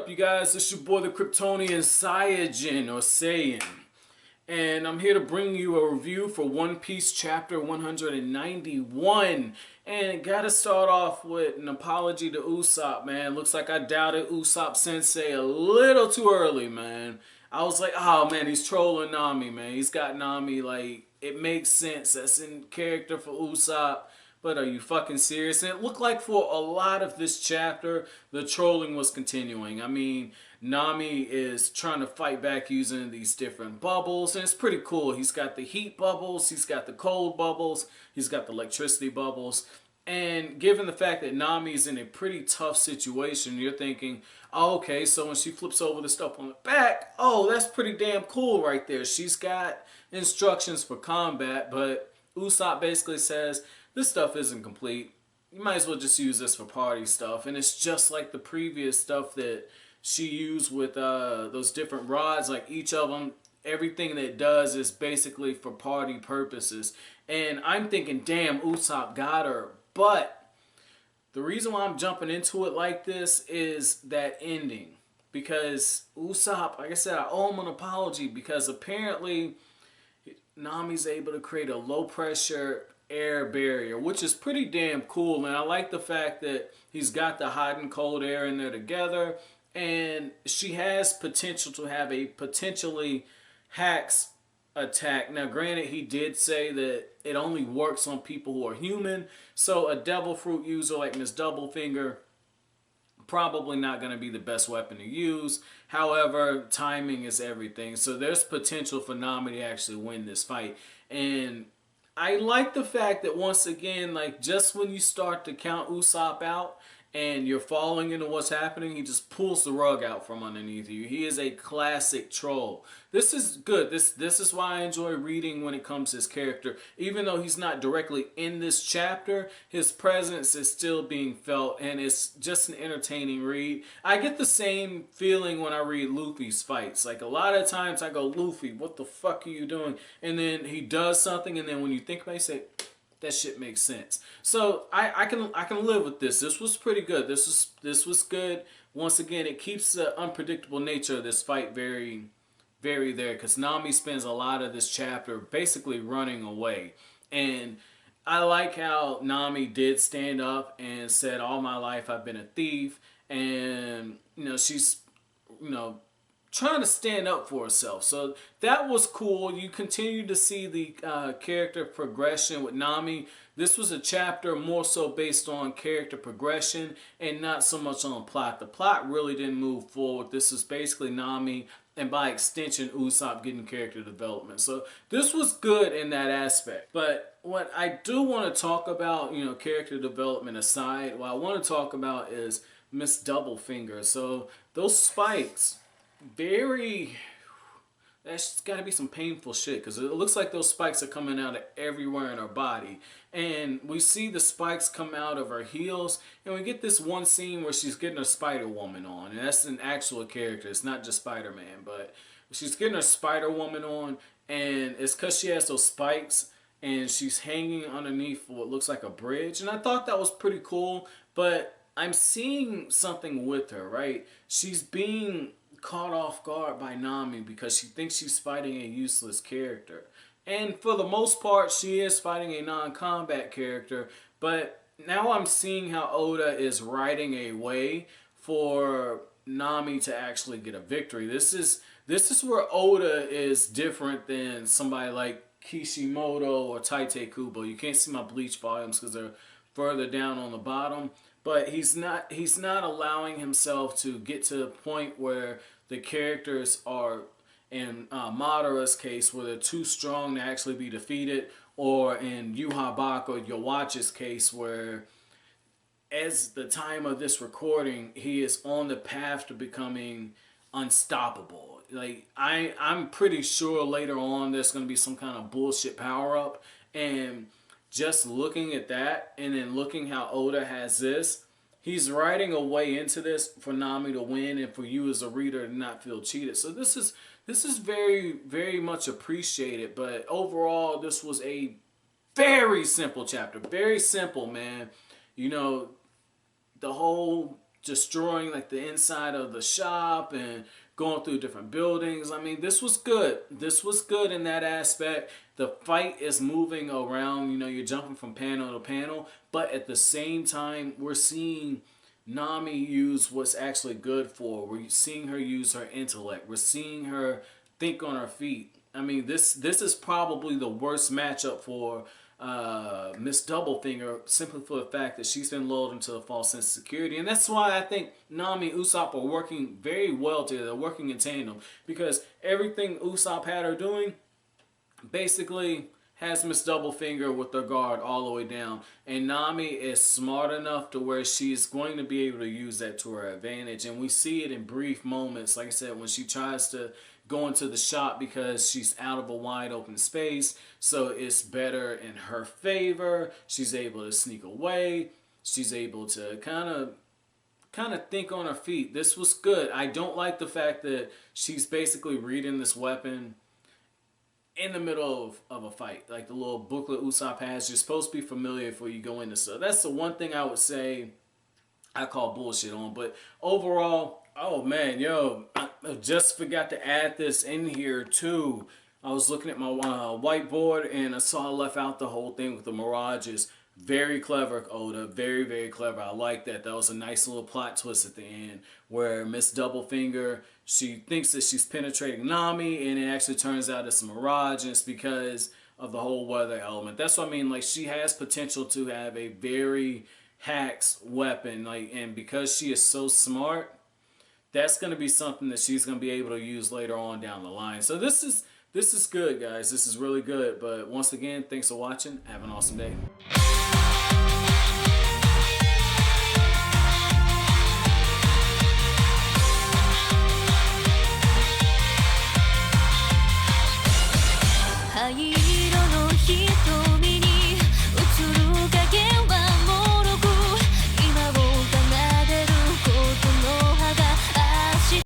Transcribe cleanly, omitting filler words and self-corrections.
up, you guys? It's your boy, the Kryptonian Saiyajin, or Saiyan. And I'm here to bring you a review for One Piece Chapter 191. And gotta start off with an apology to Usopp, man. Looks like I doubted Usopp Sensei a little too early, man. I was like, oh man, he's trolling Nami, man. He's got Nami, like, it makes sense. That's in character for Usopp. But are you fucking serious? And it looked like for a lot of this chapter, the trolling was continuing. I mean, Nami is trying to fight back using these different bubbles, and it's pretty cool. He's got the heat bubbles, he's got the cold bubbles, he's got the electricity bubbles. And given the fact that Nami's in a pretty tough situation, you're thinking, oh, okay, so when she flips over the stuff on the back, oh, that's pretty damn cool right there. She's got instructions for combat, but Usopp basically says, this stuff isn't complete. You might as well just use this for party stuff. And it's just like the previous stuff that she used with those different rods. Like each of them, everything that it does is basically for party purposes. And I'm thinking, damn, Usopp got her. But the reason why I'm jumping into it like this is that ending. Because Usopp, like I said, I owe him an apology because apparently Nami's able to create a low pressure air barrier, which is pretty damn cool. And I like the fact that he's got the hot and cold air in there together, and she has potential to have a potentially hacks attack. Now granted, he did say that it only works on people who are human, so a devil fruit user like Miss Doublefinger probably not going to be the best weapon to use. However, timing is everything, so there's potential for Nami to actually win this fight. And I like the fact that once again, like just when you start to count Usopp out and you're falling into what's happening, he just pulls the rug out from underneath you. He is a classic troll. This is good. This is why I enjoy reading when it comes to his character. Even though he's not directly in this chapter, his presence is still being felt, and it's just an entertaining read. I get the same feeling when I read Luffy's fights. Like a lot of times I go, Luffy, what the fuck are you doing? And then he does something, and then when you think about it, you say, that shit makes sense. So I can live with this. This was pretty good. This was good. Once again, it keeps the unpredictable nature of this fight very, very there, because Nami spends a lot of this chapter basically running away. And I like how Nami did stand up and said, all my life I've been a thief, and she's trying to stand up for herself. So that was cool. You continue to see the character progression with Nami. This was a chapter more so based on character progression and not so much on plot. The plot really didn't move forward. This is basically Nami and by extension Usopp getting character development. So this was good in that aspect. But what I do want to talk about, character development aside, what I want to talk about is Miss Doublefinger. So those spikes, that's got to be some painful shit, because it looks like those spikes are coming out of everywhere in her body. And we see the spikes come out of her heels, and we get this one scene where she's getting her Spider-Woman on, and that's an actual character. It's not just Spider-Man, but she's getting her Spider-Woman on, and it's because she has those spikes, and she's hanging underneath what looks like a bridge. And I thought that was pretty cool, but I'm seeing something with her, right? She's being caught off guard by Nami because she thinks she's fighting a useless character. And for the most part, she is fighting a non-combat character, but now I'm seeing how Oda is writing a way for Nami to actually get a victory. This is where Oda is different than somebody like Kishimoto or Tite Kubo. You can't see my Bleach volumes because they're further down on the bottom. But he's not allowing himself to get to the point where the characters are, in Madara's case, where they're too strong to actually be defeated, or in Yu Habak or Yowatch's case, where as the time of this recording, he is on the path to becoming unstoppable. Like I'm pretty sure later on there's going to be some kind of bullshit power-up, and just looking at that and then looking how Oda has this, he's writing a way into this for Nami to win and for you as a reader to not feel cheated. So this is very, very much appreciated. But overall, this was a very simple chapter. Very simple, man. The whole destroying like the inside of the shop and going through different buildings. I mean, this was good. This was good in that aspect. The fight is moving around, you know, you're jumping from panel to panel, but at the same time, we're seeing Nami use what's actually good for her. We're seeing her use her intellect. We're seeing her think on her feet. I mean, this is probably the worst matchup for Miss Doublefinger, simply for the fact that she's been lulled into a false sense of security. And that's why I think Nami and Usopp are working very well together. They're working in tandem, because everything Usopp had her doing basically has Miss Doublefinger with her guard all the way down. And Nami is smart enough to where she's going to be able to use that to her advantage. And we see it in brief moments, like I said, when she tries to go into the shop because she's out of a wide open space. So it's better in her favor. She's able to sneak away. She's able to kind of think on her feet. This was good. I don't like the fact that she's basically reading this weapon in the middle of a fight. Like the little booklet Usopp has, you're supposed to be familiar before you go into. So that's the one thing I would say I call bullshit on. But overall, oh man, yo, I just forgot to add this in here too. I was looking at my whiteboard and I saw I left out the whole thing with the mirages. Very clever, Oda. Very, very clever. I like that. That was a nice little plot twist at the end where Miss Doublefinger, she thinks that she's penetrating Nami, and it actually turns out it's a mirage, and it's because of the whole weather element. That's what I mean. Like, she has potential to have a very hacks weapon. Like, and because she is so smart, that's going to be something that she's going to be able to use later on down the line. So this is good, guys. This is really good. But once again, thanks for watching. Have an awesome day.